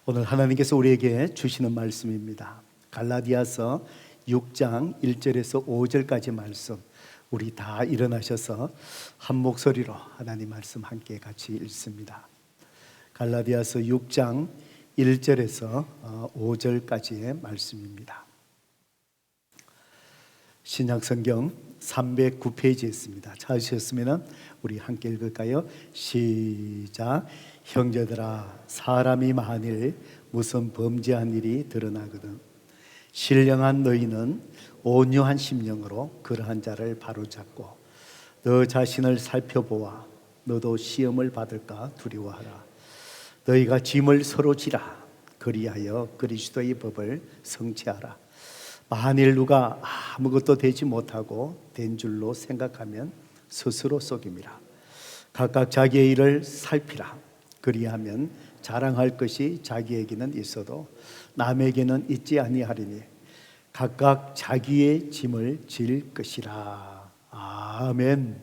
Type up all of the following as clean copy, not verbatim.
오늘 하나님께서 우리에게 주시는 말씀입니다. 갈라디아서 6장 1절에서 5절까지 말씀, 우리 다 일어나셔서 한 목소리로 하나님 말씀 함께 같이 읽습니다. 갈라디아서 6장 1절에서 5절까지의 말씀입니다. 신약성경 309페이지에 있습니다. 찾으셨으면 우리 함께 읽을까요? 시작. 형제들아, 사람이 만일 무슨 범죄한 일이 드러나거든 신령한 너희는 온유한 심령으로 그러한 자를 바로잡고 너 자신을 살펴보아 너도 시험을 받을까 두려워하라. 너희가 짐을 서로 지라. 그리하여 그리스도의 법을 성취하라. 만일 누가 아무것도 되지 못하고 된 줄로 생각하면 스스로 속임이라. 각각 자기의 일을 살피라. 그리하면 자랑할 것이 자기에게는 있어도 남에게는 있지 아니하리니 각각 자기의 짐을 질 것이라. 아멘.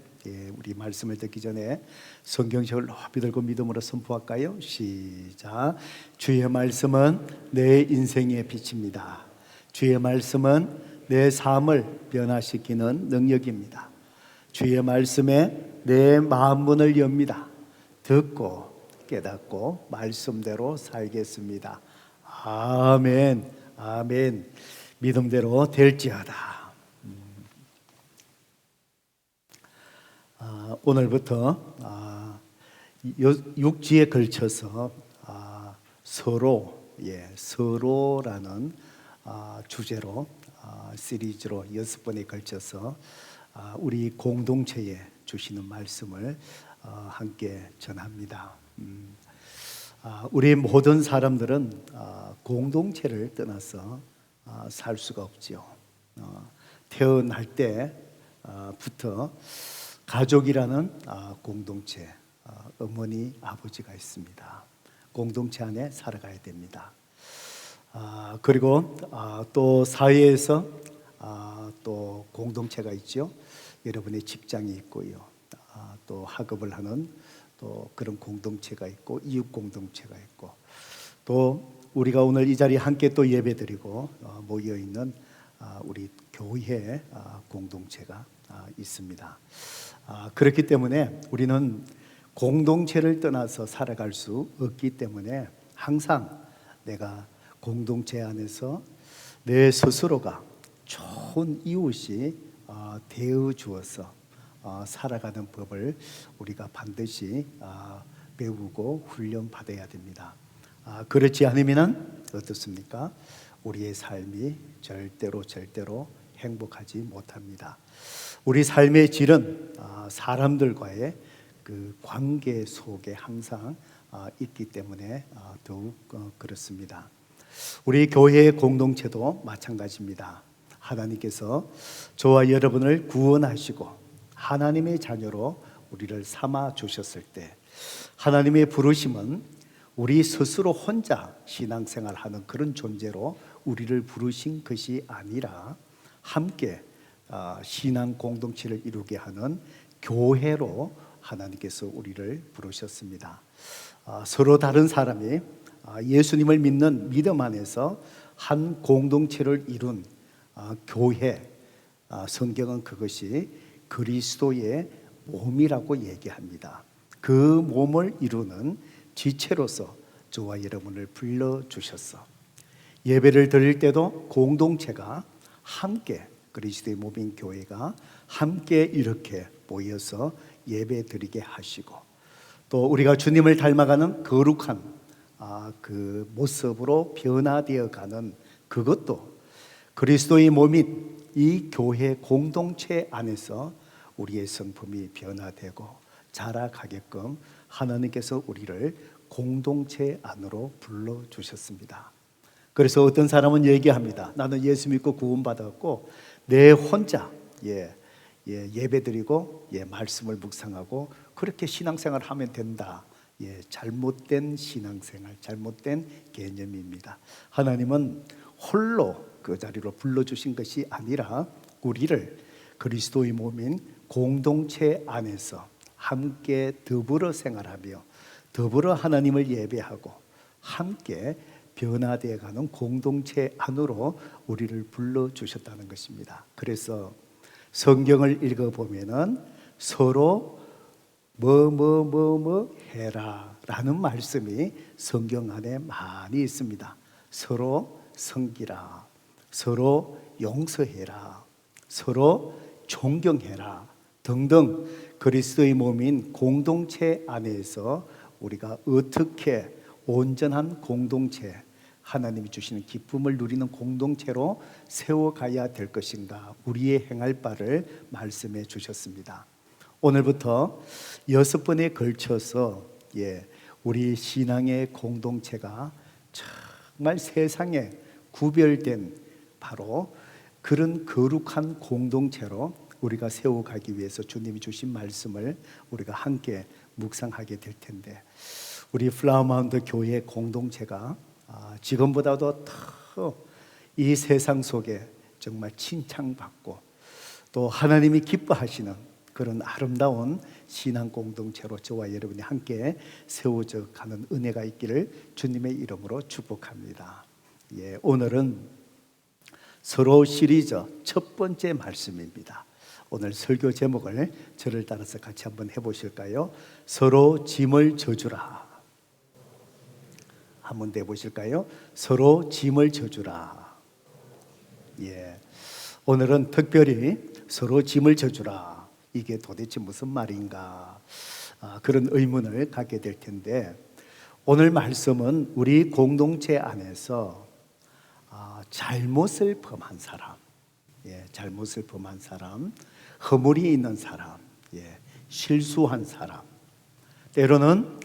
우리 말씀을 듣기 전에 성경책을 높이 들고 믿음으로 선포할까요? 시작. 주의 말씀은 내 인생의 빛입니다. 주의 말씀은 내 삶을 변화시키는 능력입니다. 주의 말씀에 내 마음 문을 엽니다. 듣고 깨닫고 말씀대로 살겠습니다. 아멘. 아멘. 믿음대로 될지어다. 오늘부터 6주에 걸쳐서 서로라는 주제로 시리즈로 6번에 걸쳐서 우리 공동체에 주시는 말씀을 함께 전합니다. 우리 모든 사람들은 공동체를 떠나서 살 수가 없죠. 태어날 때부터 가족이라는 공동체, 어머니, 아버지가 있습니다. 공동체 안에 살아가야 됩니다. 그리고 또 사회에서 또 공동체가 있죠. 여러분의 직장이 있고요. 또 학업을 하는 또 그런 공동체가 있고 이웃 공동체가 있고 또 우리가 오늘 이 자리에 함께 또 예배드리고 모여 있는 우리 교회 공동체가 있습니다. 그렇기 때문에 우리는 공동체를 떠나서 살아갈 수 없기 때문에 항상 내가 공동체 안에서 내 스스로가 좋은 이웃이 되어 주어서 살아가는 법을 우리가 반드시 배우고 훈련받아야 됩니다. 그렇지 않으면 어떻습니까? 우리의 삶이 절대로 행복하지 못합니다. 우리 삶의 질은 사람들과의 그 관계 속에 항상 있기 때문에 더욱 그렇습니다. 우리 교회의 공동체도 마찬가지입니다. 하나님께서 저와 여러분을 구원하시고 하나님의 자녀로 우리를 삼아 주셨을 때 하나님의 부르심은 우리 스스로 혼자 신앙생활하는 그런 존재로 우리를 부르신 것이 아니라 함께 신앙 공동체를 이루게 하는 교회로 하나님께서 우리를 부르셨습니다. 서로 다른 사람이 예수님을 믿는 믿음 안에서 한 공동체를 이룬 교회, 성경은 그것이 그리스도의 몸이라고 얘기합니다. 그 몸을 이루는 지체로서 저와 여러분을 불러주셨어. 예배를 드릴 때도 공동체가 함께 그리스도의 몸인 교회가 함께 이렇게 모여서 예배 드리게 하시고 또 우리가 주님을 닮아가는 거룩한 그 모습으로 변화되어 가는 그것도 그리스도의 몸인 이 교회 공동체 안에서 우리의 성품이 변화되고 자라가게끔 하나님께서 우리를 공동체 안으로 불러주셨습니다. 그래서 어떤 사람은 얘기합니다. 나는 예수 믿고 구원받았고 내 혼자 예배드리고 말씀을 묵상하고 그렇게 신앙생활을 하면 된다. 잘못된 신앙생활, 잘못된 개념입니다. 하나님은 홀로 그 자리로 불러주신 것이 아니라 우리를 그리스도의 몸인 공동체 안에서 함께 더불어 생활하며 더불어 하나님을 예배하고 함께 변화되어 가는 공동체 안으로 우리를 불러주셨다는 것입니다. 그래서 성경을 읽어보면은 서로 뭐 해라 라는 말씀이 성경 안에 많이 있습니다. 서로 섬기라, 서로 용서해라, 서로 존경해라 등등 그리스도의 몸인 공동체 안에서 우리가 어떻게 온전한 공동체, 하나님이 주시는 기쁨을 누리는 공동체로 세워가야 될 것인가, 우리의 행할 바를 말씀해 주셨습니다. 오늘부터 6번에 걸쳐서 우리 신앙의 공동체가 정말 세상에 구별된 바로 그런 거룩한 공동체로 우리가 세워가기 위해서 주님이 주신 말씀을 우리가 함께 묵상하게 될 텐데, 우리 플라워마운트 교회 공동체가 지금보다도 더 이 세상 속에 정말 칭찬받고 또 하나님이 기뻐하시는 그런 아름다운 신앙 공동체로 저와 여러분이 함께 세워져 가는 은혜가 있기를 주님의 이름으로 축복합니다. 오늘은 서로 시리즈 첫 번째 말씀입니다. 오늘 설교 제목을 저를 따라서 같이 한번 해보실까요? 서로 짐을 져주라. 한번 내보실까요? 서로 짐을 져주라. 오늘은 특별히 서로 짐을 져주라. 이게 도대체 무슨 말인가? 그런 의문을 갖게 될 텐데, 오늘 말씀은 우리 공동체 안에서 잘못을 범한 사람, 잘못을 범한 사람, 허물이 있는 사람, 실수한 사람, 때로는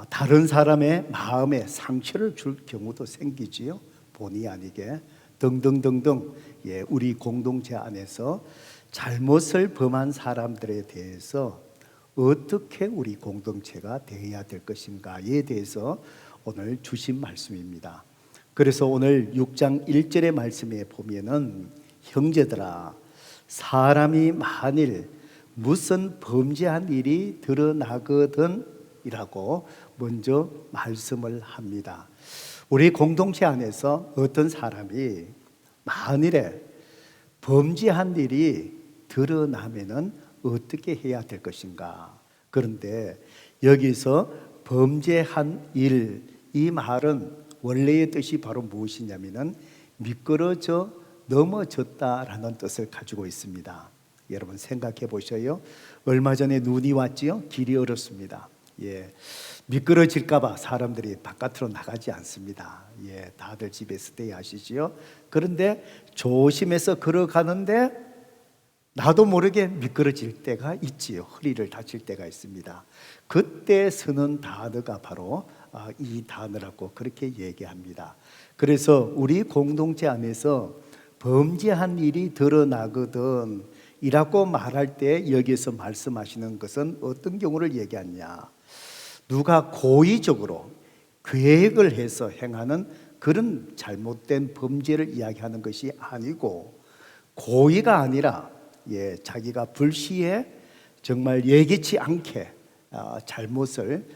다른 사람의 마음에 상처를 줄 경우도 생기지요. 본의 아니게 등등등등. 우리 공동체 안에서 잘못을 범한 사람들에 대해서 어떻게 우리 공동체가 되어야 될 것인가에 대해서 오늘 주신 말씀입니다. 그래서 오늘 6장 1절의 말씀에 보면은, 형제들아, 사람이 만일 무슨 범죄한 일이 드러나거든 이라고 먼저 말씀을 합니다. 우리 공동체 안에서 어떤 사람이 만일에 범죄한 일이 드러나면은 어떻게 해야 될 것인가? 그런데 여기서 범죄한 일, 이 말은 원래의 뜻이 바로 무엇이냐면은 미끄러져 넘어졌다라는 뜻을 가지고 있습니다. 여러분 생각해 보셔요. 얼마 전에 눈이 왔지요? 길이 얼었습니다. 미끄러질까봐 사람들이 바깥으로 나가지 않습니다. 다들 집에 스테이 하시지요. 그런데 조심해서 걸어가는데 나도 모르게 미끄러질 때가 있지요. 허리를 다칠 때가 있습니다. 그때 쓰는 단어가 바로 이 단어라고 그렇게 얘기합니다. 그래서 우리 공동체 안에서 범죄한 일이 드러나거든 이라고 말할 때 여기서 말씀하시는 것은 어떤 경우를 얘기하냐? 누가 고의적으로 계획을 해서 행하는 그런 잘못된 범죄를 이야기하는 것이 아니고, 고의가 아니라 자기가 불시에 정말 예기치 않게 잘못을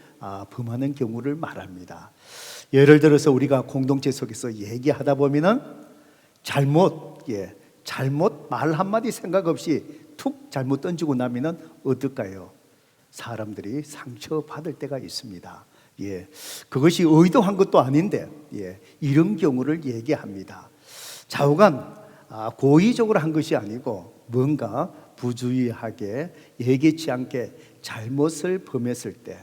범하는 경우를 말합니다. 예를 들어서 우리가 공동체 속에서 얘기하다 보면은 잘못 말 한마디 생각 없이 툭 잘못 던지고 나면은 어떨까요? 사람들이 상처받을 때가 있습니다. 그것이 의도한 것도 아닌데 이런 경우를 얘기합니다. 좌우간 고의적으로 한 것이 아니고 뭔가 부주의하게 예기치 않게 잘못을 범했을 때,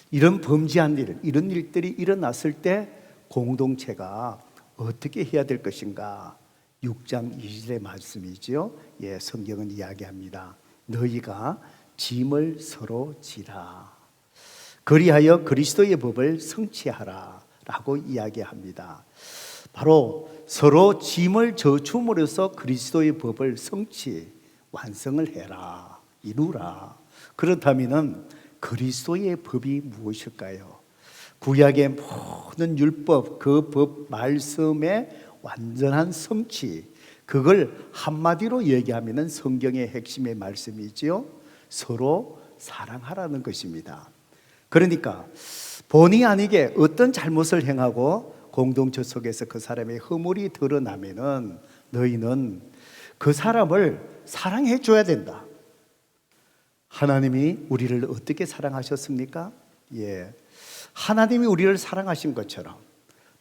이런 범죄한 일, 이런 일들이 일어났을 때 공동체가 어떻게 해야 될 것인가? 6장 2절의 말씀이지요. 성경은 이야기합니다. 너희가 짐을 서로 지라. 그리하여 그리스도의 법을 성취하라 라고 이야기합니다. 바로 서로 짐을 져줌으로써 그리스도의 법을 완성을 해라, 이루라. 그렇다면 그리스도의 법이 무엇일까요? 구약의 모든 율법, 그 법 말씀의 완전한 성취, 그걸 한마디로 얘기하면 성경의 핵심의 말씀이지요. 서로 사랑하라는 것입니다. 그러니까 본의 아니게 어떤 잘못을 행하고 공동체 속에서 그 사람의 허물이 드러나면은 너희는 그 사람을 사랑해 줘야 된다. 하나님이 우리를 어떻게 사랑하셨습니까? 하나님이 우리를 사랑하신 것처럼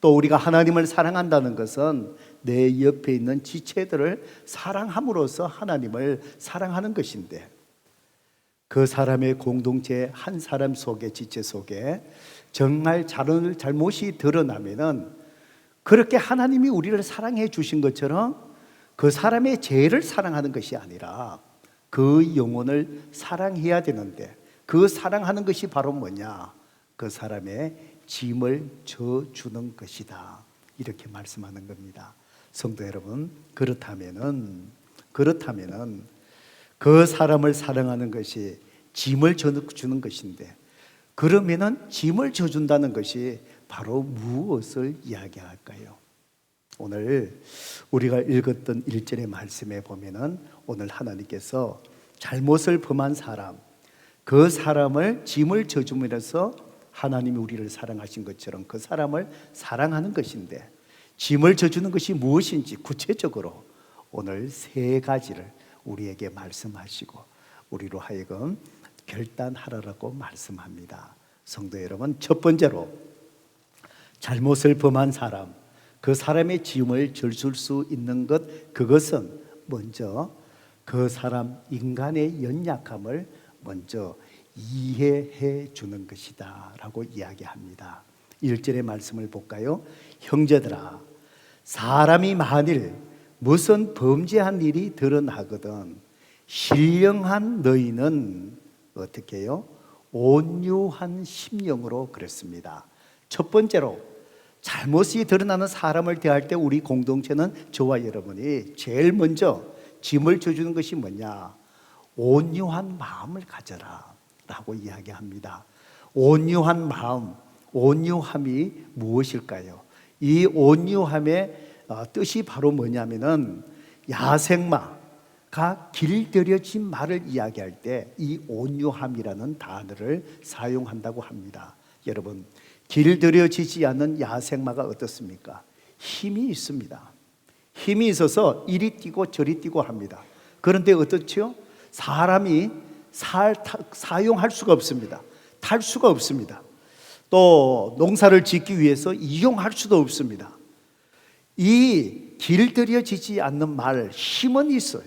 또 우리가 하나님을 사랑한다는 것은 내 옆에 있는 지체들을 사랑함으로써 하나님을 사랑하는 것인데, 그 사람의 공동체 한 사람 속에, 지체 속에 정말 잘못이 드러나면은 그렇게 하나님이 우리를 사랑해 주신 것처럼 그 사람의 죄를 사랑하는 것이 아니라 그 영혼을 사랑해야 되는데, 그 사랑하는 것이 바로 뭐냐? 그 사람의 짐을 져주는 것이다. 이렇게 말씀하는 겁니다. 성도 여러분, 그렇다면은 그 사람을 사랑하는 것이 짐을 져주는 것인데, 그러면은 짐을 져준다는 것이 바로 무엇을 이야기할까요? 오늘 우리가 읽었던 1절의 말씀에 보면은 오늘 하나님께서 잘못을 범한 사람, 그 사람을 짐을 져줌으로써 하나님이 우리를 사랑하신 것처럼 그 사람을 사랑하는 것인데, 짐을 져주는 것이 무엇인지 구체적으로 오늘 3가지를 우리에게 말씀하시고 우리로 하여금 결단하라고 말씀합니다. 성도 여러분, 첫 번째로 잘못을 범한 사람, 그 사람의 짐을 져줄 수 있는 것, 그것은 먼저 그 사람 인간의 연약함을 먼저 이해해 주는 것이다 라고 이야기합니다. 1절의 말씀을 볼까요? 형제들아, 사람이 만일 무슨 범죄한 일이 드러나거든 신령한 너희는 어떻게 해요? 온유한 심령으로 그랬습니다. 첫 번째로 잘못이 드러나는 사람을 대할 때 우리 공동체는, 저와 여러분이 제일 먼저 짐을 져주는 것이 뭐냐? 온유한 마음을 가져라 라고 이야기합니다. 온유한 마음, 온유함이 무엇일까요? 이 온유함의 뜻이 바로 뭐냐면은 야생마가 길들여진 말을 이야기할 때 이 온유함이라는 단어를 사용한다고 합니다. 여러분, 길들여지지 않는 야생마가 어떻습니까? 힘이 있습니다. 힘이 있어서 이리 뛰고 저리 뛰고 합니다. 그런데 어떻죠? 사람이 사용할 수가 없습니다. 탈 수가 없습니다. 또 농사를 짓기 위해서 이용할 수도 없습니다. 이 길들여지지 않는 말, 힘은 있어요.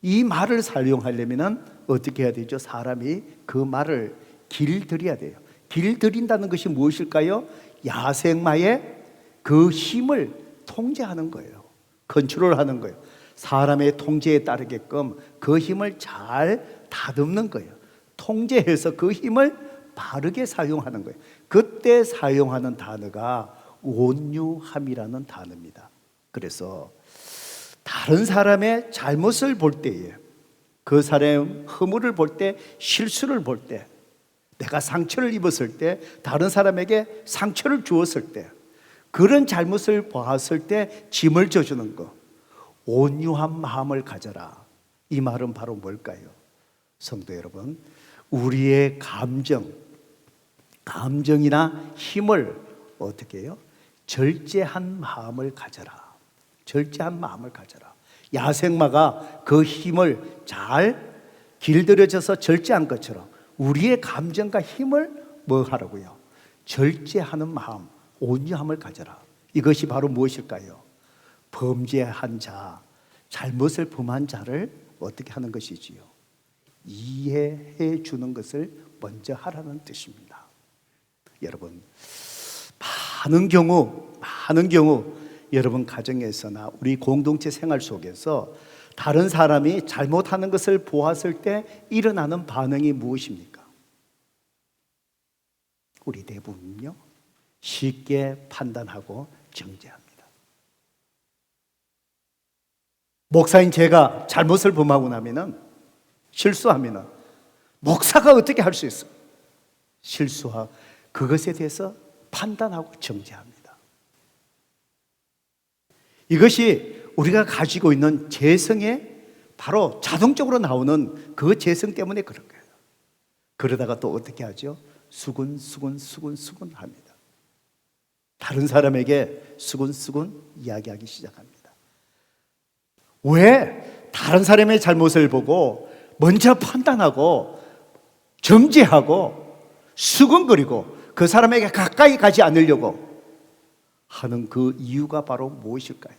이 말을 사용하려면 어떻게 해야 되죠? 사람이 그 말을 길들여야 돼요. 길들인다는 것이 무엇일까요? 야생마의 그 힘을 통제하는 거예요. 컨트롤하는 거예요. 사람의 통제에 따르게끔 그 힘을 잘 다듬는 거예요. 통제해서 그 힘을 바르게 사용하는 거예요. 그때 사용하는 단어가 온유함이라는 단어입니다. 그래서 다른 사람의 잘못을 볼 때에, 그 사람의 허물을 볼 때, 실수를 볼 때, 내가 상처를 입었을 때, 다른 사람에게 상처를 주었을 때, 그런 잘못을 보았을 때 짐을 져주는 것, 온유한 마음을 가져라. 이 말은 바로 뭘까요? 성도 여러분, 우리의 감정이나 힘을 어떻게 해요? 절제한 마음을 가져라. 절제한 마음을 가져라. 야생마가 그 힘을 잘 길들여져서 절제한 것처럼 우리의 감정과 힘을 뭐 하라고요? 절제하는 마음, 온유함을 가져라. 이것이 바로 무엇일까요? 범죄한 자, 잘못을 범한 자를 어떻게 하는 것이지요? 이해해 주는 것을 먼저 하라는 뜻입니다. 여러분, 많은 경우 여러분 가정에서나 우리 공동체 생활 속에서 다른 사람이 잘못하는 것을 보았을 때 일어나는 반응이 무엇입니까? 우리 대부분요, 쉽게 판단하고 정죄합니다. 목사인 제가 잘못을 범하고 나면은, 실수하면은 목사가 어떻게 할 수 있어요? 실수하고 그것에 대해서 판단하고 정죄합니다. 이것이 우리가 가지고 있는 재성에 바로 자동적으로 나오는 그 재성 때문에 그런 거예요. 그러다가 또 어떻게 하죠? 수근수근 합니다. 다른 사람에게 수근수근 이야기하기 시작합니다. 왜? 다른 사람의 잘못을 보고 먼저 판단하고 정죄하고 수근거리고 그 사람에게 가까이 가지 않으려고 하는 그 이유가 바로 무엇일까요?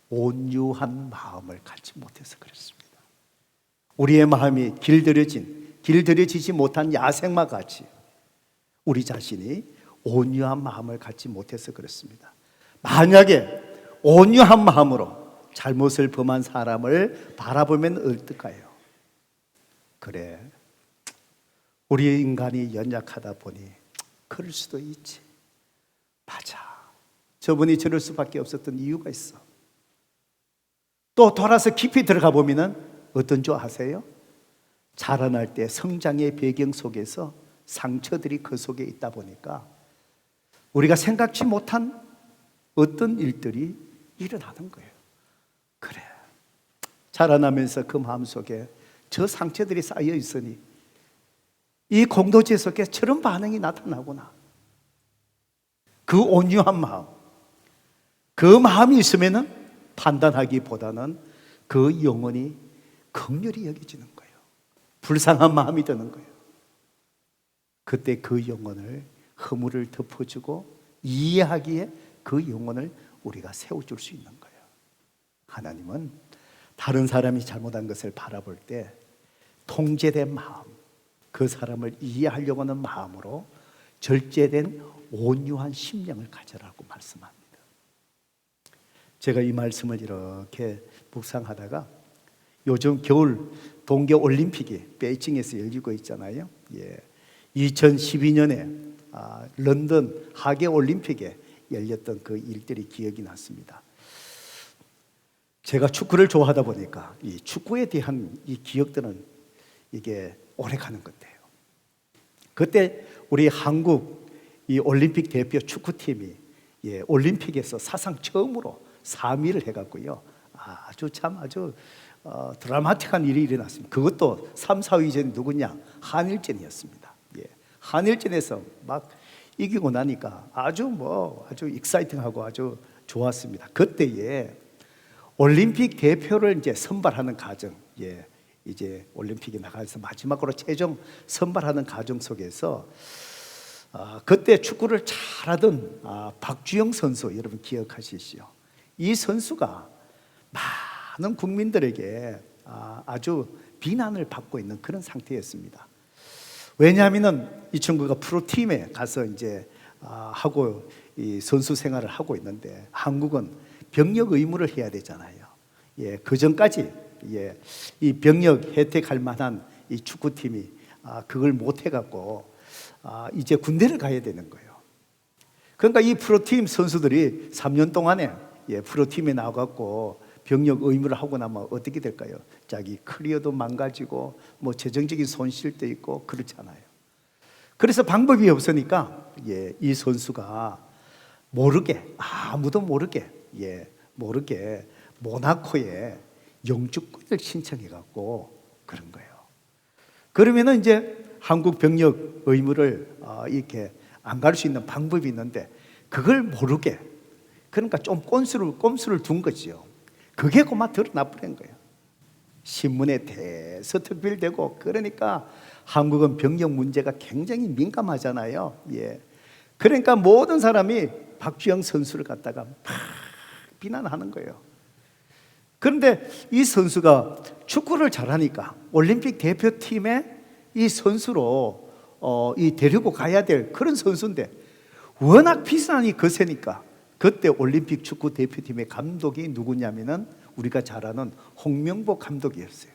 온유한 마음을 갖지 못해서 그렇습니다. 우리의 마음이 길들여지지 못한 야생마 같이 우리 자신이 온유한 마음을 갖지 못해서 그렇습니다. 만약에 온유한 마음으로 잘못을 범한 사람을 바라보면 어떨까요? 그래, 우리 인간이 연약하다 보니 그럴 수도 있지. 맞아, 저분이 저럴 수밖에 없었던 이유가 있어. 또 돌아서 깊이 들어가 보면 어떤 줄 아세요? 자라날 때 성장의 배경 속에서 상처들이 그 속에 있다 보니까 우리가 생각지 못한 어떤 일들이 일어나는 거예요. 그래, 자라나면서 그 마음속에 저 상처들이 쌓여 있으니 이 공동체 속에 저런 반응이 나타나구나. 그 온유한 마음, 그 마음이 있으면은 판단하기보다는 그 영혼이 긍휼히 여겨지는 거예요. 불쌍한 마음이 드는 거예요. 그때 그 영혼을 허물을 덮어주고 이해하기에 그 영혼을 우리가 세워줄 수 있는 거예요. 하나님은 다른 사람이 잘못한 것을 바라볼 때 통제된 마음, 그 사람을 이해하려고 하는 마음으로 절제된 온유한 심령을 가져라고 말씀합니다. 제가 이 말씀을 이렇게 묵상하다가 요즘 겨울 동계올림픽이 베이징에서 열리고 있잖아요. 2012년에 런던 하계올림픽에 열렸던 그 일들이 기억이 났습니다. 제가 축구를 좋아하다 보니까 이 축구에 대한 이 기억들은 이게 오래 가는 건데요. 그때 우리 한국 이 올림픽 대표 축구팀이 올림픽에서 사상 처음으로 3위를 해갖고요. 아주 드라마틱한 일이 일어났습니다. 그것도 3, 4위전 누구냐? 한일전이었습니다. 한일전에서 막 이기고 나니까 아주 익사이팅하고 아주 좋았습니다. 그때에 올림픽 대표를 이제 선발하는 과정, 이제 올림픽에 나가서 마지막으로 최종 선발하는 과정 속에서 그때 축구를 잘하던 박주영 선수 여러분 기억하시죠? 이 선수가 많은 국민들에게 아주 비난을 받고 있는 그런 상태였습니다. 왜냐하면 이 친구가 프로팀에 가서 이제 하고 이 선수 생활을 하고 있는데 한국은 병역 의무를 해야 되잖아요. 그 전까지 이 병역 혜택할 만한 이 축구팀이 그걸 못 해갖고 이제 군대를 가야 되는 거예요. 그러니까 이 프로팀 선수들이 3년 동안에 프로팀에 나와갖고 병역 의무를 하고 나면 어떻게 될까요? 자기 커리어도 망가지고 뭐 재정적인 손실도 있고 그렇잖아요. 그래서 방법이 없으니까 이 선수가 모르게 아무도 모르게 모나코에 영주권을 신청해갖고 그런 거예요. 그러면은 이제 한국 병역 의무를 이렇게 안 갈 수 있는 방법이 있는데 그걸 모르게 그러니까 좀 꼼수를 둔 거지요. 그게 그만 드러나 버린 거예요. 신문에 대서특필되고 그러니까 한국은 병역 문제가 굉장히 민감하잖아요. 그러니까 모든 사람이 박주영 선수를 갖다가 막 비난하는 거예요. 그런데 이 선수가 축구를 잘하니까 올림픽 대표팀에 이 선수로 이 데리고 가야 될 그런 선수인데 워낙 비난이 거세니까 그때 올림픽 축구 대표팀의 감독이 누구냐면은 우리가 잘 아는 홍명보 감독이었어요.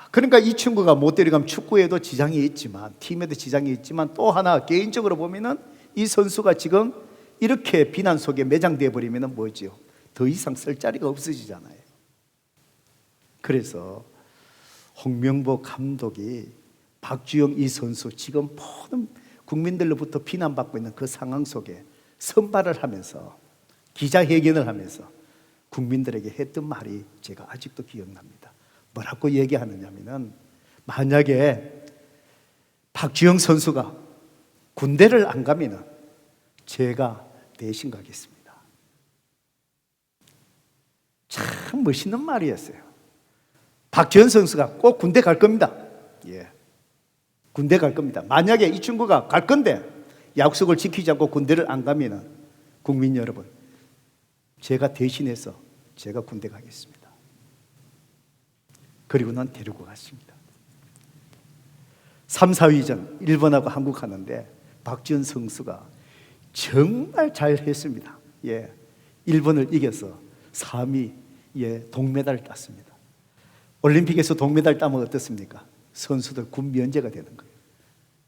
그러니까 이 친구가 못 데려가면 축구에도 지장이 있지만 팀에도 지장이 있지만 또 하나 개인적으로 보면은 이 선수가 지금 이렇게 비난 속에 매장돼 버리면은 뭐지요? 더 이상 쓸 자리가 없어지잖아요. 그래서 홍명보 감독이 박주영 이 선수 지금 모든 국민들로부터 비난받고 있는 그 상황 속에 선발을 하면서 기자회견을 하면서 국민들에게 했던 말이 제가 아직도 기억납니다. 뭐라고 얘기하느냐면은 만약에 박주영 선수가 군대를 안 가면 제가 대신 가겠습니다. 참 멋있는 말이었어요. 박주영 선수가 꼭 군대 갈 겁니다. 예, 군대 갈 겁니다. 만약에 이 친구가 갈 건데 약속을 지키지 않고 군대를 안 가면 국민 여러분, 제가 대신해서 제가 군대 가겠습니다. 그리고 난 데리고 갔습니다. 3, 4위전 일본하고 한국 하는데 박지원 선수가 정말 잘했습니다. 예, 일본을 이겨서 3위 동메달을 땄습니다. 올림픽에서 동메달 따면 어떻습니까? 선수들 군 면제가 되는 거예요.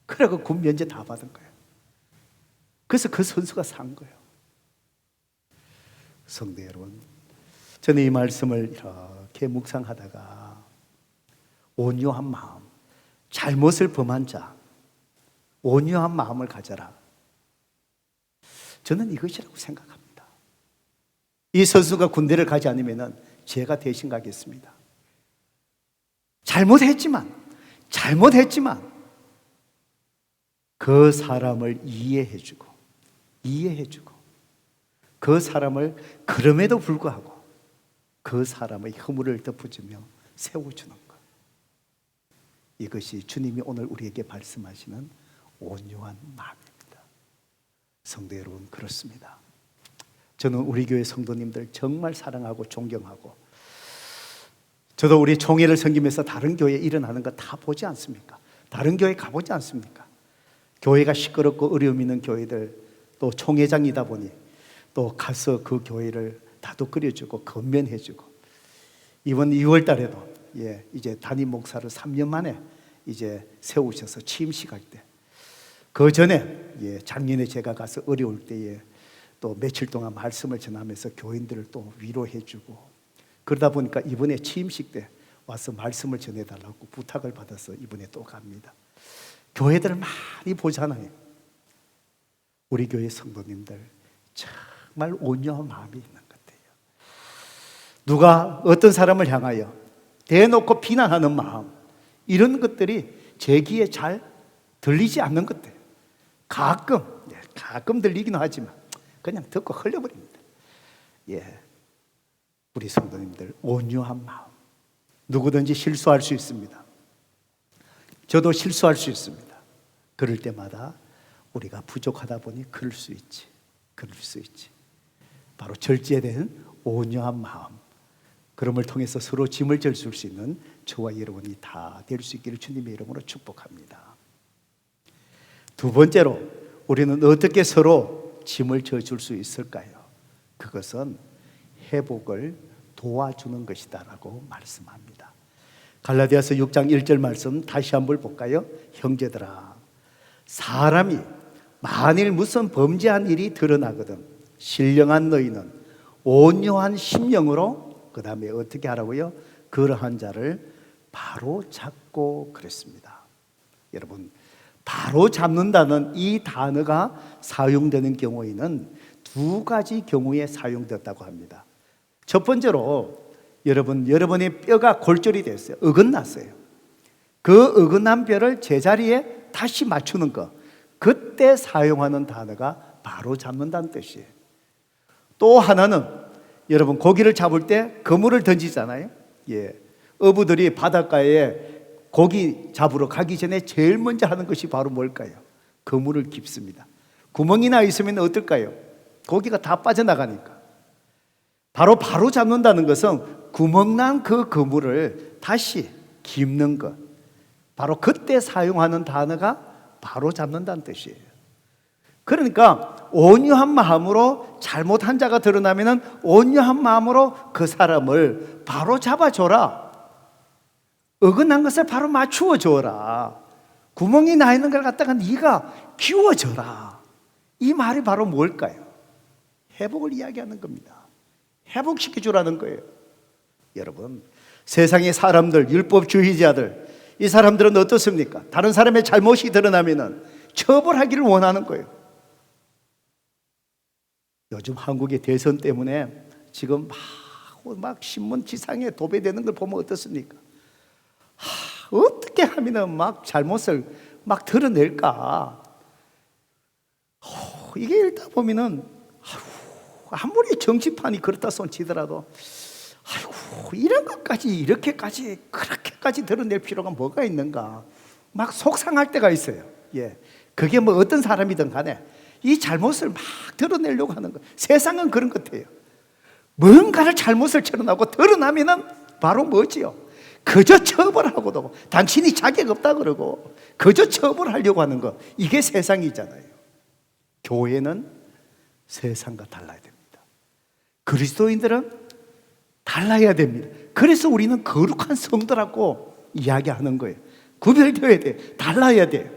그래서 군 면제 다 받은 거예요. 그래서 그 선수가 산 거예요. 성도 여러분, 저는 이 말씀을 이렇게 묵상하다가 온유한 마음, 잘못을 범한 자, 온유한 마음을 가져라. 저는 이것이라고 생각합니다. 이 선수가 군대를 가지 않으면 제가 대신 가겠습니다. 잘못했지만 그 사람을 이해해주고 그 사람을 그럼에도 불구하고 그 사람의 허물을 덮어주며 세워주는 것, 이것이 주님이 오늘 우리에게 말씀하시는 온유한 마음입니다. 성도 여러분, 그렇습니다. 저는 우리 교회 성도님들 정말 사랑하고 존경하고, 저도 우리 총회를 섬기면서 다른 교회에 일어나는 거 다 보지 않습니까? 다른 교회 가보지 않습니까? 교회가 시끄럽고 어려움 있는 교회들, 또 총회장이다 보니 또 가서 그 교회를 다독거려주고 건면해주고, 이번 2월 달에도 이제 담임 목사를 3년 만에 이제 세우셔서 취임식 할 때, 그 전에 작년에 제가 가서 어려울 때에 또 며칠 동안 말씀을 전하면서 교인들을 또 위로해주고, 그러다 보니까 이번에 취임식 때 와서 말씀을 전해달라고 부탁을 받아서 이번에 또 갑니다. 교회들을 많이 보잖아요. 우리 교회 성도님들 정말 온유한 마음이 있는 것 같아요. 누가 어떤 사람을 향하여 대놓고 비난하는 마음, 이런 것들이 제 귀에 잘 들리지 않는 것들, 가끔 들리기는 하지만 그냥 듣고 흘려버립니다. 우리 성도님들 온유한 마음, 누구든지 실수할 수 있습니다. 저도 실수할 수 있습니다. 그럴 때마다 우리가 부족하다 보니 그럴 수 있지. 바로 절제된 온유한 마음, 그럼을 통해서 서로 짐을 질 수 있는 저와 여러분이 다 될 수 있기를 주님의 이름으로 축복합니다. 두 번째로, 우리는 어떻게 서로 짐을 져줄 수 있을까요? 그것은 회복을 도와주는 것이다라고 말씀합니다. 갈라디아서 6장 1절 말씀 다시 한번 볼까요? 형제들아, 사람이 만일 무슨 범죄한 일이 드러나거든 신령한 너희는 온유한 심령으로, 그 다음에 어떻게 하라고요? 그러한 자를 바로 잡고 그랬습니다. 여러분, 바로 잡는다는 이 단어가 사용되는 경우에는 두 가지 경우에 사용됐다고 합니다. 첫 번째로, 여러분의 뼈가 골절이 됐어요. 어긋났어요. 그 어긋난 뼈를 제자리에 다시 맞추는 것, 그때 사용하는 단어가 바로 잡는다는 뜻이에요. 또 하나는, 여러분 고기를 잡을 때 그물을 던지잖아요. 어부들이 바닷가에 고기 잡으러 가기 전에 제일 먼저 하는 것이 바로 뭘까요? 그물을 깁습니다. 구멍이 나 있으면 어떨까요? 고기가 다 빠져나가니까. 바로 잡는다는 것은 구멍난 그 그물을 다시 깁는 것, 바로 그때 사용하는 단어가 바로 잡는다는 뜻이에요. 그러니까 온유한 마음으로 잘못한 자가 드러나면 온유한 마음으로 그 사람을 바로 잡아줘라. 어긋난 것을 바로 맞추어 줘라. 구멍이 나 있는 걸 갖다가 네가 키워줘라. 이 말이 바로 뭘까요? 회복을 이야기하는 겁니다. 회복시켜주라는 거예요. 여러분, 세상의 사람들, 율법주의자들, 이 사람들은 어떻습니까? 다른 사람의 잘못이 드러나면 처벌하기를 원하는 거예요. 요즘 한국의 대선 때문에 지금 막 신문 지상에 도배되는 걸 보면 어떻습니까? 어떻게 하면은 막 잘못을 막 드러낼까? 이게 읽다 보면은 아무리 정치판이 그렇다 손치더라도 이런 것까지 이렇게까지 그렇게까지 드러낼 필요가 뭐가 있는가? 막 속상할 때가 있어요. 예, 그게 뭐 어떤 사람이든 간에 이 잘못을 막 드러내려고 하는 거. 세상은 그런 것 같아요. 뭔가를 잘못을 드러나고 드러나면은 바로 뭐지요? 그저 처벌하고도 당신이 자격 없다 그러고 그저 처벌하려고 하는 거. 이게 세상이잖아요. 교회는 세상과 달라야 됩니다. 그리스도인들은 달라야 됩니다. 그래서 우리는 거룩한 성도라고 이야기하는 거예요. 구별되어야 돼. 달라야 돼요.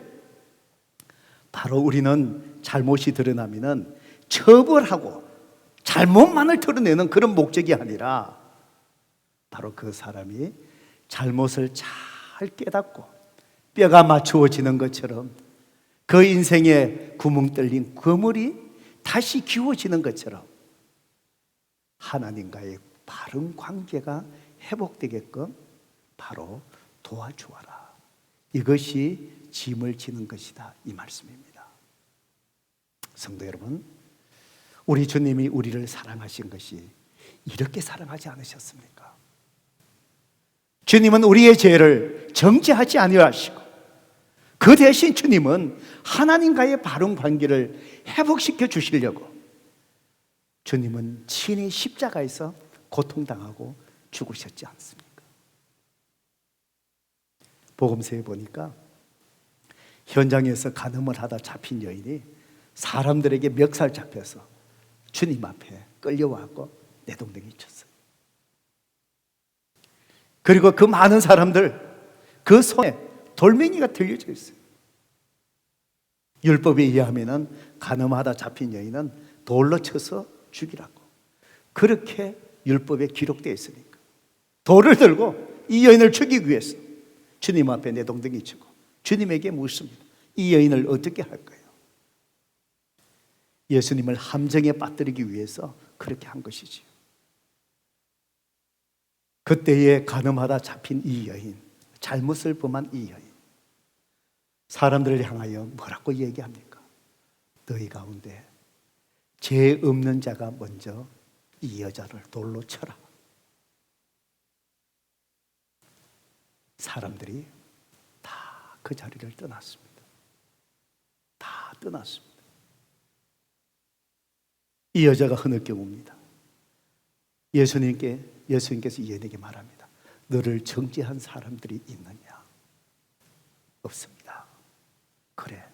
바로 우리는 잘못이 드러나면은 처벌하고 잘못만을 드러내는 그런 목적이 아니라 바로 그 사람이 잘못을 잘 깨닫고 뼈가 맞추어지는 것처럼 그 인생에 구멍 뚫린 그물이 다시 기워지는 것처럼 하나님과의 바른 관계가 회복되게끔 바로 도와주어라. 이것이 짐을 지는 것이다, 이 말씀입니다. 성도 여러분, 우리 주님이 우리를 사랑하신 것이 이렇게 사랑하지 않으셨습니까? 주님은 우리의 죄를 정죄하지 아니하시고 그 대신 주님은 하나님과의 바른 관계를 회복시켜 주시려고 주님은 친히 십자가에서 고통당하고 죽으셨지 않습니까? 복음서에 보니까 현장에서 간음을 하다 잡힌 여인이 사람들에게 멱살 잡혀서 주님 앞에 끌려와서 내동댕이 쳤어요. 그리고 그 많은 사람들 그 손에 돌멩이가 들려져 있어요. 율법에 의하면 간음하다 잡힌 여인은 돌로 쳐서 죽이라고 그렇게 율법에 기록되어 있으니까 돌을 들고 이 여인을 죽이기 위해서 주님 앞에 내동댕이 치고 주님에게 묻습니다. 이 여인을 어떻게 할까요? 예수님을 함정에 빠뜨리기 위해서 그렇게 한 것이지요. 그때에 간음하다 잡힌 이 여인, 잘못을 범한 이 여인, 사람들을 향하여 뭐라고 얘기합니까? 너희 가운데 죄 없는 자가 먼저 이 여자를 돌로 쳐라. 사람들이 다 그 자리를 떠났습니다. 다 떠났습니다. 이 여자가 흐느껴 옵니다. 예수님께서 이 여인에게 말합니다. 너를 정죄한 사람들이 있느냐? 없습니다. 그래,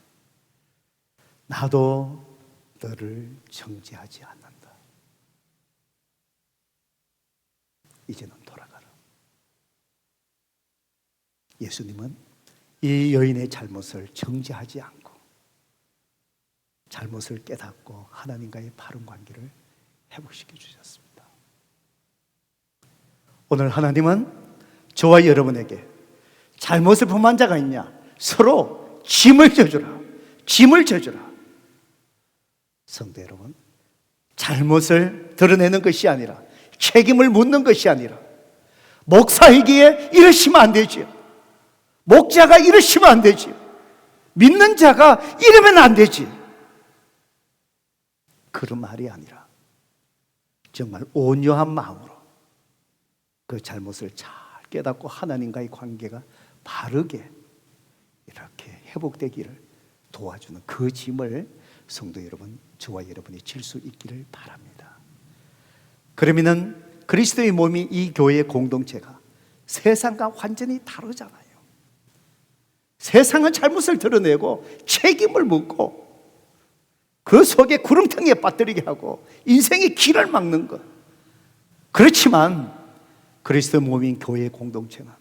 나도 너를 정죄하지 않는다. 이제는 돌아가라. 예수님은 이 여인의 잘못을 정죄하지 않고 잘못을 깨닫고 하나님과의 바른 관계를 회복시켜 주셨습니다. 오늘 하나님은 저와 여러분에게 잘못을 범한 자가 있냐? 서로 짐을 져주라. 짐을 져주라. 성도 여러분, 잘못을 드러내는 것이 아니라 책임을 묻는 것이 아니라 목사이기에 이러시면 안 되지요. 목자가 이러시면 안 되지요. 믿는 자가 이러면 안 되지. 그런 말이 아니라 정말 온유한 마음으로 그 잘못을 잘 깨닫고 하나님과의 관계가 바르게 이렇게 회복되기를 도와주는 그 짐을 성도 여러분, 저와 여러분이 질 수 있기를 바랍니다. 그러면은 그리스도의 몸이 이 교회의 공동체가 세상과 완전히 다르잖아요. 세상은 잘못을 드러내고 책임을 묻고 그 속에 구렁텅이에 빠뜨리게 하고 인생의 길을 막는 것. 그렇지만 그리스도 몸인 교회의 공동체는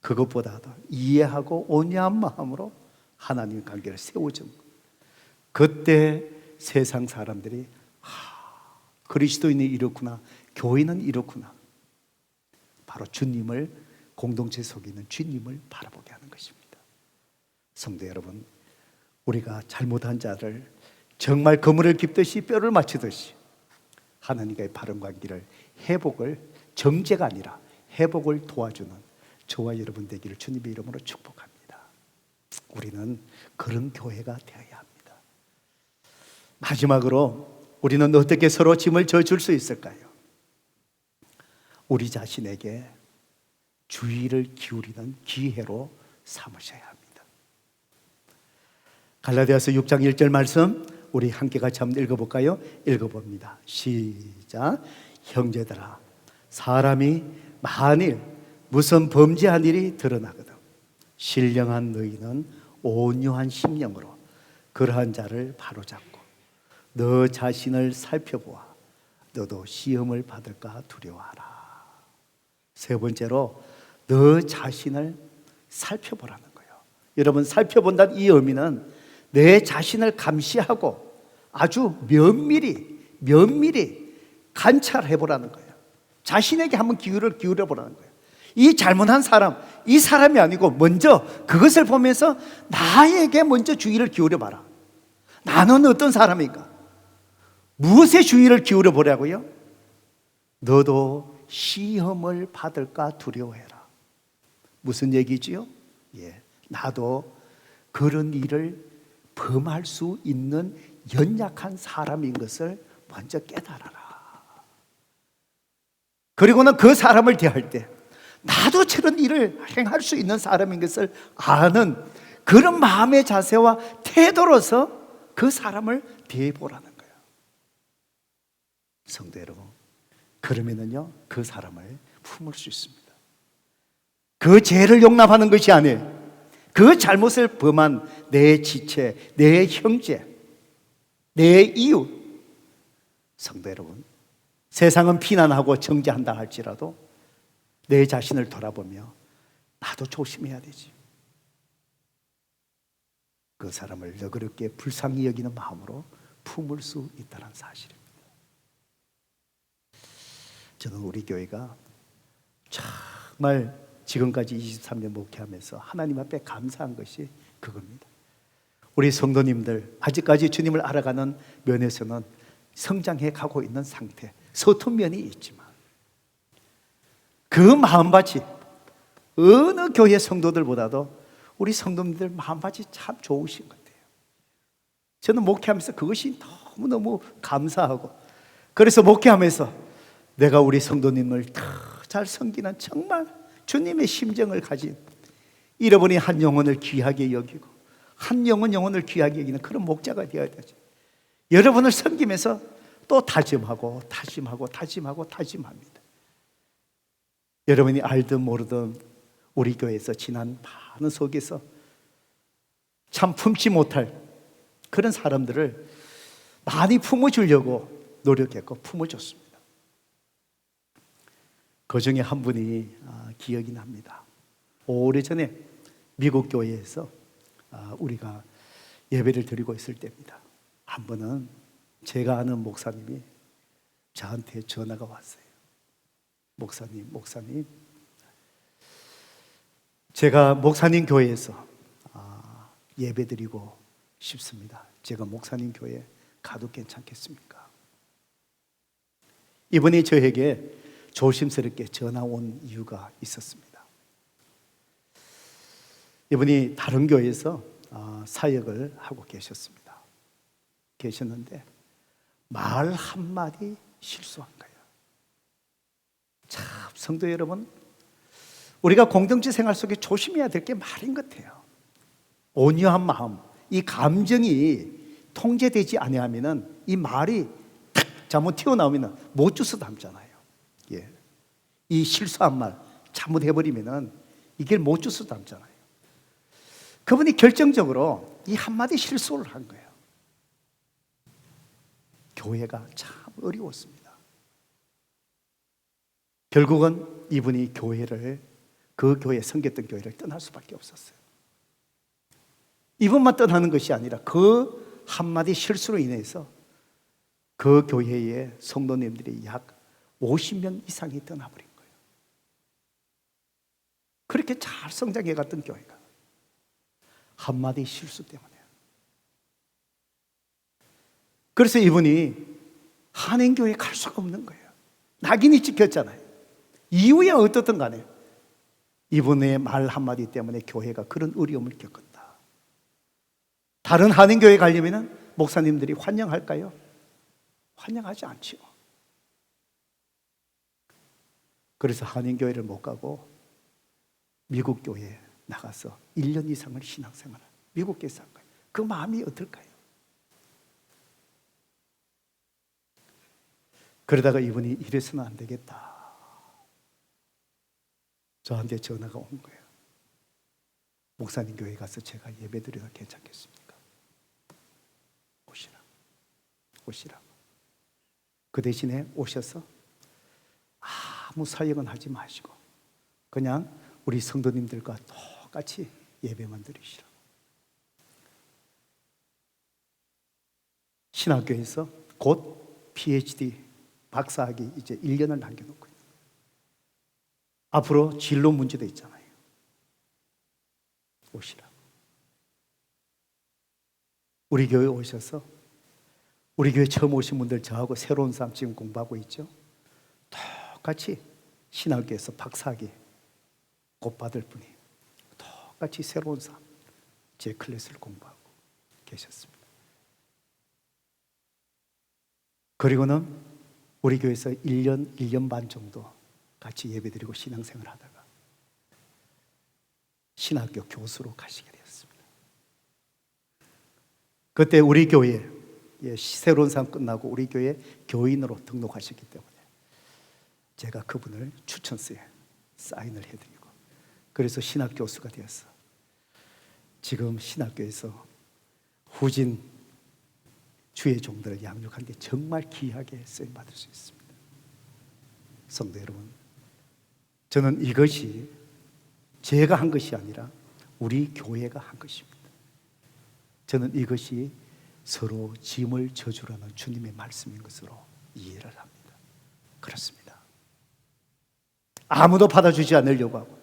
그것보다도 이해하고 온유한 마음으로 하나님의 관계를 세워준 것. 그때 세상 사람들이 그리스도인이 이렇구나, 교회는 이렇구나, 바로 주님을, 공동체 속에 있는 주님을 바라보게 하는 것입니다. 성도 여러분, 우리가 잘못한 자를 정말 그물을 깁듯이 뼈를 맞추듯이 하나님과의 바른 관계를 회복을, 정죄가 아니라 회복을 도와주는 저와 여러분 되기를 주님의 이름으로 축복합니다. 우리는 그런 교회가 되어야 합니다. 마지막으로 우리는 어떻게 서로 짐을 져줄 수 있을까요? 우리 자신에게 주의를 기울이는 기회로 삼으셔야 합니다. 갈라디아서 6장 1절 말씀 우리 함께 같이 한번 읽어볼까요? 읽어봅니다. 시작. 형제들아, 사람이 만일 무슨 범죄한 일이 드러나거든 신령한 너희는 온유한 심령으로 그러한 자를 바로잡고 너 자신을 살펴보아 너도 시험을 받을까 두려워하라. 세 번째로 너 자신을 살펴보라는 거예요. 여러분, 살펴본다는 이 의미는 내 자신을 감시하고 아주 면밀히 관찰해 보라는 거예요. 자신에게 한번 기울여 보라는 거예요. 이 잘못한 사람, 이 사람이 아니고 먼저 그것을 보면서 나에게 먼저 주의를 기울여 봐라. 나는 어떤 사람인가? 무엇에 주의를 기울여 보라고요? 너도 시험을 받을까 두려워해라. 무슨 얘기지요? 나도 그런 일을 범할 수 있는 연약한 사람인 것을 먼저 깨달아라. 그리고는 그 사람을 대할 때 나도 저런 일을 행할 수 있는 사람인 것을 아는 그런 마음의 자세와 태도로서 그 사람을 대해보라는 거예요. 성도 여러분, 그러면은요 그 사람을 품을 수 있습니다. 그 죄를 용납하는 것이 아니에요. 그 잘못을 범한 내 지체, 내 형제, 내 이웃. 성도 여러분, 세상은 비난하고 정죄한다 할지라도 내 자신을 돌아보며 나도 조심해야 되지. 그 사람을 너그럽게 불쌍히 여기는 마음으로 품을 수 있다는 사실입니다. 저는 우리 교회가 정말 지금까지 23년 목회하면서 하나님 앞에 감사한 것이 그겁니다. 우리 성도님들 아직까지 주님을 알아가는 면에서는 성장해 가고 있는 상태, 서툰 면이 있지만 그 마음밭이 어느 교회 성도들보다도 우리 성도님들 마음밭이 참 좋으신 것 같아요. 저는 목회하면서 그것이 너무너무 감사하고, 그래서 목회하면서 내가 우리 성도님을 더 잘 섬기는 정말 주님의 심정을 가진, 잃어버린 한 영혼을 귀하게 여기고 한 영혼을 귀하게 여기는 그런 목자가 되어야 되죠. 여러분을 섬기면서 또 다짐합니다. 여러분이 알든 모르든 우리 교회에서 지난 많은 속에서 참 품지 못할 그런 사람들을 많이 품어주려고 노력했고 품어줬습니다. 그 중에 한 분이 기억이 납니다. 오래전에 미국 교회에서 우리가 예배를 드리고 있을 때입니다. 한 번은 제가 아는 목사님이 저한테 전화가 왔어요. 목사님, 제가 목사님 교회에서 예배 드리고 싶습니다. 제가 목사님 교회에 가도 괜찮겠습니까? 이분이 저에게 조심스럽게 전화 온 이유가 있었습니다. 이분이 다른 교회에서 사역을 하고 계셨는데 말 한마디 실수한 거예요. 참, 성도 여러분, 우리가 공동체 생활 속에 조심해야 될 게 말인 것 같아요. 온유한 마음, 이 감정이 통제되지 아니하면은 이 말이 탁 잘못 튀어나오면은 못 주워 담잖아요. 이 실수한 말 잘못해버리면은 이게 못 주워 담잖아요. 그분이 결정적으로 이 한마디 실수를 한 거예요. 교회가 참 어려웠습니다. 결국은 이분이 그 교회 섬겼던 교회를 떠날 수밖에 없었어요. 이분만 떠나는 것이 아니라 그 한마디 실수로 인해서 그 교회의 성도님들이 약 50명 이상이 떠나버린 거예요. 그렇게 잘 성장해 갔던 교회가 한마디 실수 때문에. 그래서 이분이 한인교회에 갈 수가 없는 거예요. 낙인이 찍혔잖아요. 이후에 어떻든 간에 이분의 말 한마디 때문에 교회가 그런 어려움을 겪었다. 다른 한인교회 가려면 목사님들이 환영할까요? 환영하지 않죠. 그래서 한인교회를 못 가고 미국 교회에 나가서 1년 이상을 신앙생활을 미국 교회에서 한 거예요. 그 마음이 어떨까요? 그러다가 이분이 이래서는 안 되겠다. 저한테 전화가 온 거예요. 목사님 교회 가서 제가 예배드려도 괜찮겠습니까? 오시라고. 그 대신에 오셔서 아무 사역은 하지 마시고 그냥 우리 성도님들과 똑같이 예배만 드리시라고. 신학교에서 곧 PhD 박사학위 이제 1년을 남겨놓고 있는 거예요. 앞으로 진로 문제도 있잖아요. 오시라고. 우리 교회 오셔서 우리 교회 처음 오신 분들 저하고 새로운 삶 지금 공부하고 있죠. 똑같이 신학교에서 박사학위 곧 받을 분이 똑같이 새로운 삶 제 클래스를 공부하고 계셨습니다. 그리고는 우리 교회에서 1년 반 정도 같이 예배드리고 신앙생활 하다가 신학교 교수로 가시게 되었습니다. 그때 우리 교회 새로운 삶 끝나고 우리 교회 교인으로 등록하셨기 때문에 제가 그분을 추천서에 사인을 해드리고 그래서 신학 교수가 되어서 지금 신학교에서 후진 주의 종들을 양육하는 데 정말 귀하게 쓰임받을 수 있습니다. 성도 여러분, 저는 이것이 제가 한 것이 아니라 우리 교회가 한 것입니다. 저는 이것이 서로 짐을 져주라는 주님의 말씀인 것으로 이해를 합니다. 그렇습니다. 아무도 받아주지 않으려고 하고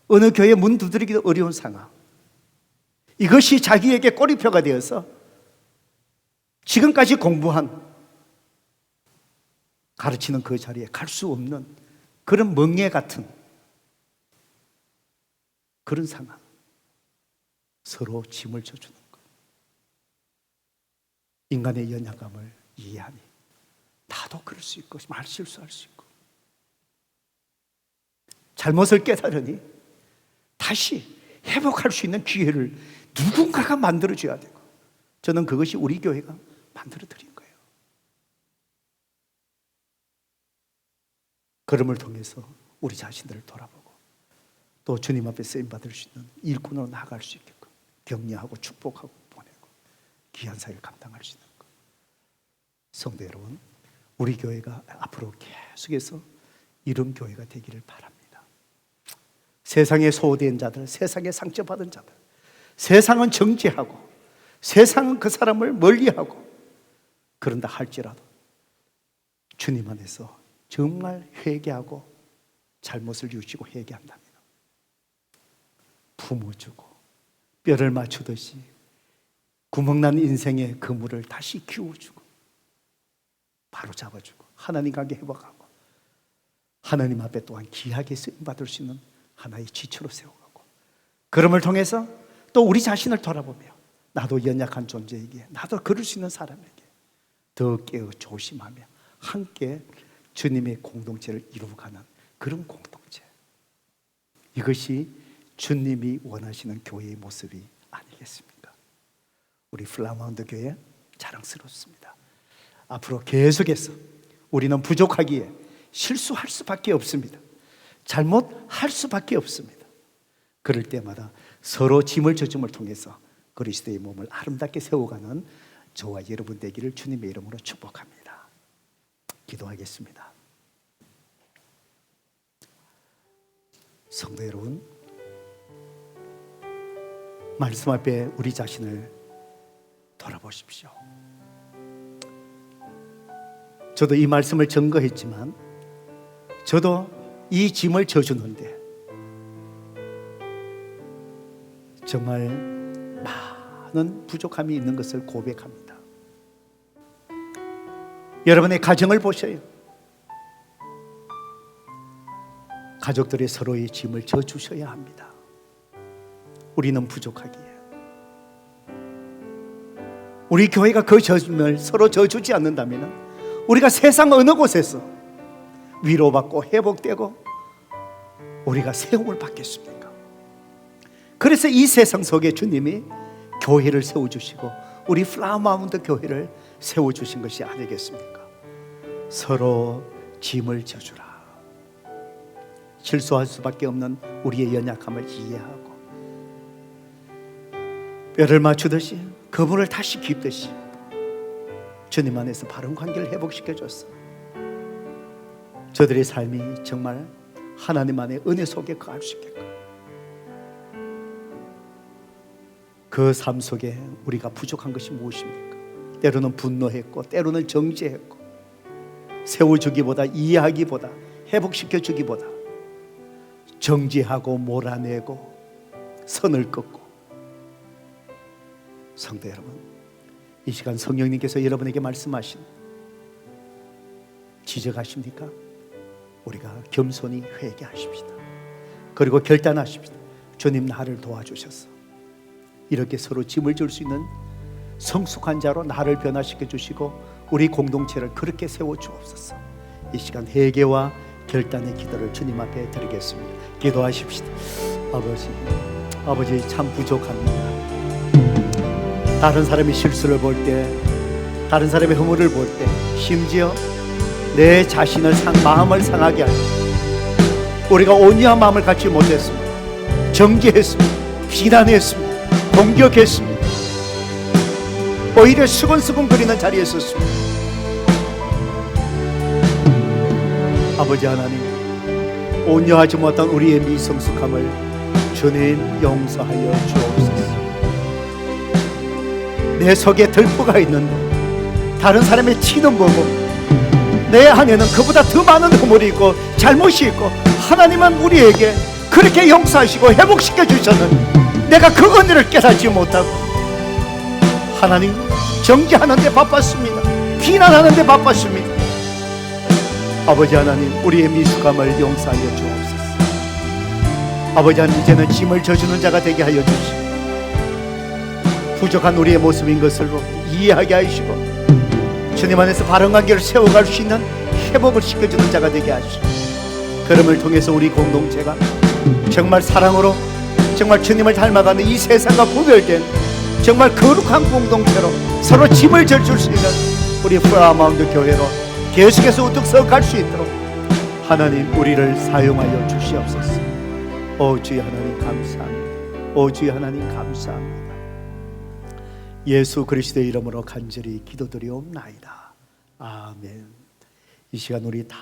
어느 교회 문 두드리기도 어려운 상황, 이것이 자기에게 꼬리표가 되어서 지금까지 공부한 가르치는 그 자리에 갈 수 없는 그런 멍에 같은 그런 상황, 서로 짐을 져주는 것. 인간의 연약함을 이해하니 나도 그럴 수 있고 말 실수할 수 있고 잘못을 깨달으니 다시 회복할 수 있는 기회를 누군가가 만들어줘야 되고, 저는 그것이 우리 교회가 만들어드린 거예요. 그럼을 통해서 우리 자신들을 돌아보고 또 주님 앞에 쓰임받을 수 있는 일꾼으로 나아갈 수 있게끔 격려하고 축복하고 보내고 귀한 사역을 감당할 수 있는 것. 성도 여러분, 우리 교회가 앞으로 계속해서 이런 교회가 되기를 바랍니다. 세상에 소외된 자들, 세상에 상처받은 자들, 세상은 정죄하고 세상은 그 사람을 멀리하고 그런다 할지라도 주님 안에서 정말 회개하고 잘못을 뉘우치고 회개한다면 품어주고 뼈를 맞추듯이 구멍난 인생의 그물을 다시 키워주고 바로 잡아주고 하나님 관계 회복하고 하나님 앞에 또한 귀하게 쓰임받을 수 있는 하나의 지체로 세워가고, 그럼을 통해서 또 우리 자신을 돌아보며 나도 연약한 존재에게, 나도 그럴 수 있는 사람에게 더 깨어 조심하며 함께 주님의 공동체를 이루어가는 그런 공동체, 이것이 주님이 원하시는 교회의 모습이 아니겠습니까? 우리 플라마운드 교회 자랑스럽습니다. 앞으로 계속해서 우리는 부족하기에 실수할 수밖에 없습니다. 잘못할 수밖에 없습니다. 그럴 때마다 서로 짐을 져줌을 통해서 그리스도의 몸을 아름답게 세워가는 저와 여러분 되기를 주님의 이름으로 축복합니다. 기도하겠습니다. 성도 여러분, 말씀 앞에 우리 자신을 돌아보십시오. 저도 이 말씀을 증거했지만 저도 이 짐을 져주는데 정말 많은 부족함이 있는 것을 고백합니다. 여러분의 가정을 보셔요. 가족들이 서로의 짐을 져주셔야 합니다. 우리는 부족하기에 우리 교회가 그 짐을 서로 져주지 않는다면 우리가 세상 어느 곳에서 위로받고 회복되고 우리가 세움을 받겠습니까? 그래서 이 세상 속에 주님이 교회를 세워주시고 우리 플라마운드 교회를 세워주신 것이 아니겠습니까? 서로 짐을 져주라. 실수할 수밖에 없는 우리의 연약함을 이해하고 뼈를 맞추듯이 그분을 다시 깁듯이 주님 안에서 바른 관계를 회복시켜줬어. 저들의 삶이 정말 하나님 안의 은혜 속에 거할 수 있게끔 그 삶 속에 우리가 부족한 것이 무엇입니까? 때로는 분노했고 때로는 정죄했고 세워주기보다 이해하기보다 회복시켜주기보다 정죄하고 몰아내고 선을 긋고 성도 여러분, 이 시간 성령님께서 여러분에게 말씀하신 지적하십니까? 우리가 겸손히 회개하십시다. 그리고 결단하십시다. 주님 나를 도와주셔서 이렇게 서로 짐을 질 수 있는 성숙한 자로 나를 변화시켜 주시고 우리 공동체를 그렇게 세워주옵소서. 이 시간 회개와 결단의 기도를 주님 앞에 드리겠습니다. 기도하십시다. 아버지 참 부족합니다. 다른 사람의 실수를 볼 때, 다른 사람의 허물을 볼 때, 심지어 내 자신을 마음을 상하게 할 때 우리가 온유한 마음을 갖지 못했습니다. 정죄했습니다. 비난했습니다. 공격했습니다. 오히려 수근수근거리는 자리에 섰습니다. 아버지 하나님, 온유하지 못한 우리의 미성숙함을 주님 용서하여 주옵소서. 내 속에 들보가 있는데 다른 사람의 티는 보고 내 안에는 그보다 더 많은 허물이 있고 잘못이 있고 하나님은 우리에게 그렇게 용서하시고 회복시켜 주셨는데 내가 그 은혜를 깨닫지 못하고 하나님 정죄하는데 바빴습니다. 비난하는데 바빴습니다. 아버지 하나님, 우리의 미숙함을 용서하여 주옵소서. 아버지 하나님, 이제는 짐을 져주는 자가 되게 하여 주시고 부족한 우리의 모습인 것으로 이해하게 하시고 주님 안에서 바른 관계를 세워갈 수 있는 회복을 시켜주는 자가 되게 하시고 그럼을 통해서 우리 공동체가 정말 사랑으로 정말 주님을 닮아가는 이 세상과 구별된 정말 거룩한 공동체로 서로 짐을 져줄 수 있는 우리 플라마운드 교회로 계속해서 우뚝 서갈 수 있도록 하나님 우리를 사용하여 주시옵소서. 오 주여 하나님 감사합니다. 오 주여 하나님 감사합니다. 예수 그리스도의 이름으로 간절히 기도드리옵나이다. 아멘. 이 시간 우리 다